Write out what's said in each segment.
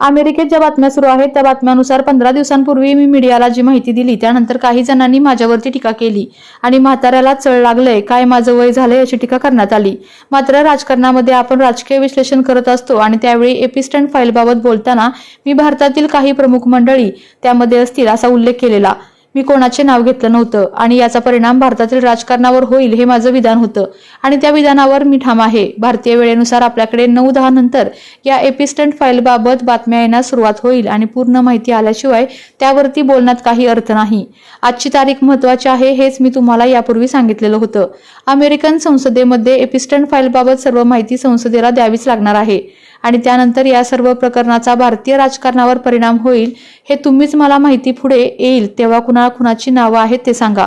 अमेरिकेत ज्या बातम्या सुरू आहेत त्या बातम्यानुसार 15 दिवसांपूर्वी मी मीडियाला जी माहिती दिली त्यानंतर काही जणांनी माझ्यावरती टीका केली आणि म्हाताऱ्याला चळ लागलंय, काय माझं वय झालंय अशी टीका करण्यात आली। मात्र राजकारणामध्ये आपण राजकीय विश्लेषण करत असतो आणि त्यावेळी एपिस्टन फाईलबाबत बोलताना मी भारतातील काही प्रमुख मंडळी त्यामध्ये असतील असा उल्लेख केलेला। मी कोणाचे नाव घेतलं नव्हतं आणि याचा परिणाम भारतातील राजकारणावर होईल हे माझं विधान होतं आणि त्या विधानावर मी ठाम आहे। भारतीय वेळेनुसार आपल्याकडे 9-10 नंतर या एपिस्टन फाईलबाबत बातम्या येण्यास सुरुवात होईल आणि पूर्ण माहिती आल्याशिवाय त्यावरती बोलण्यात काही अर्थ नाही। आजची तारीख महत्त्वाची आहे हेच मी तुम्हाला यापूर्वी सांगितलेलं होतं। अमेरिकन संसदेमध्ये एपिस्टन फाईलबाबत सर्व माहिती संसदेला द्यावीच लागणार आहे आणि त्यानंतर या सर्व प्रकरणाचा भारतीय राजकारणावर परिणाम होईल हे तुम्हीच मला माहिती पुढे येईल तेव्हा कुणाची नावं आहेत ते सांगा।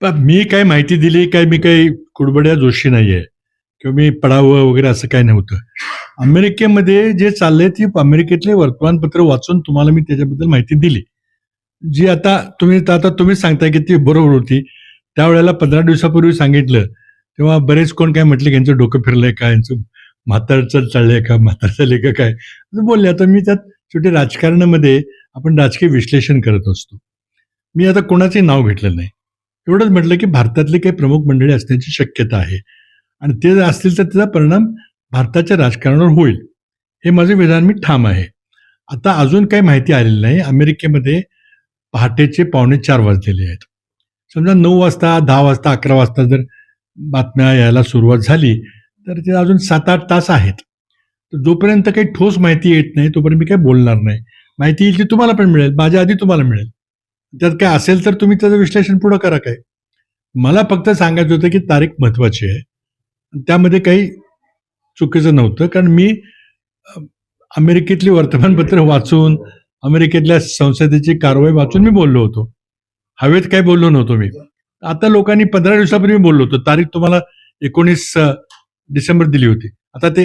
मी काय माहिती दिली, काय मी काही कुडबड्या जोशी नाहीये किंवा मी पडावं वगैरे असं काय नव्हतं। अमेरिकेमध्ये जे चाललंय ती अमेरिकेतले वर्तमानपत्र वाचून तुम्हाला मी त्याच्याबद्दल माहिती दिली, जी आता तुम्ही सांगताय की ती बरोबर होती। त्यावेळेला 15 दिवसापूर्वी सांगितलं तेव्हा बरेच कोण काय म्हटले की यांचं डोकं फिरलंय का, यांचं म्हातारचं चाललंय का, म्हातार चाललंय का काय असं बोलले। आता मी त्यात शेवटी राजकारणामध्ये आपण राजकीय विश्लेषण करत असतो। मी आता कोणाचे नाव घेतलं नाही, एवढंच म्हटलं की भारतातले काही प्रमुख मंडळी असण्याची शक्यता आहे आणि ते असतील तर त्याचा परिणाम भारताच्या राजकारणावर होईल हे माझं विधान मी ठाम आहे। आता अजून काही माहिती आलेली नाही। अमेरिकेमध्ये पहाटेचे 3:45 वाजलेले आहेत। समजा 9 वाजता 10 वाजता 11 वाजता जर बातम्या यायला सुरुवात झाली तर ते अजून 7-8 तास आहेत। तर जोपर्यंत काही ठोस माहिती येत नाही तोपर्यंत मी काही बोलणार नाही। माहिती येईल ती तुम्हाला पण मिळेल, माझ्या आधी तुम्हाला मिळेल। त्यात काय असेल तर तुम्ही त्याचं विश्लेषण पुढं करा। काय मला फक्त सांगायचं होतं की तारीख महत्वाची आहे, त्यामध्ये काही चुकीचं नव्हतं। कारण मी अमेरिकेतली वर्तमानपत्र वाचून अमेरिकेतल्या संसदेची कारवाई वाचून मी बोललो होतो, हवेत काय बोललो नव्हतो मी। आता लोकांनी 15 दिवसापूर्वी बोललो होतो, तारीख तुम्हाला 19 डिसेंबर दिली होती। आता ते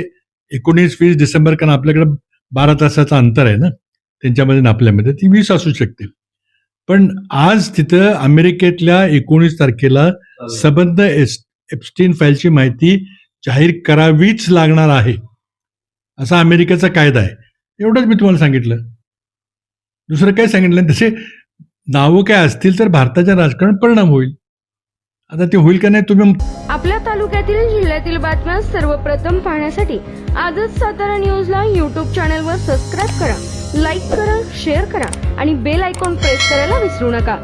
19-20 डिसेंबर, कारण आपल्याकडे 12 तासाचं अंतर आहे ना त्यांच्यामध्ये आणि आपल्यामध्ये, ती 20 असू शकते। पण आज तिथं अमेरिकेतल्या 19 तारखेला संबंध एप्स्टीन फाईलची माहिती जाहीर करावीच लागणार आहे असा अमेरिकेचा कायदा आहे। एवढंच मी तुम्हाला सांगितलं, दुसरं काय सांगितलं नाही। तसे नावं काय असतील तर भारताच्या राजकारणात परिणाम होईल। आता ते होईल का नाही तुम्ही आपल्या तालुक्यातील जिल्ह्यातील बातम्या सर्वप्रथम पाहण्यासाठी आजच सातारा न्यूजला YouTube चॅनलवर सबस्क्राईब करा, लाईक करा, शेअर करा आणि बेल आयकॉन प्रेस करायला विसरू नका।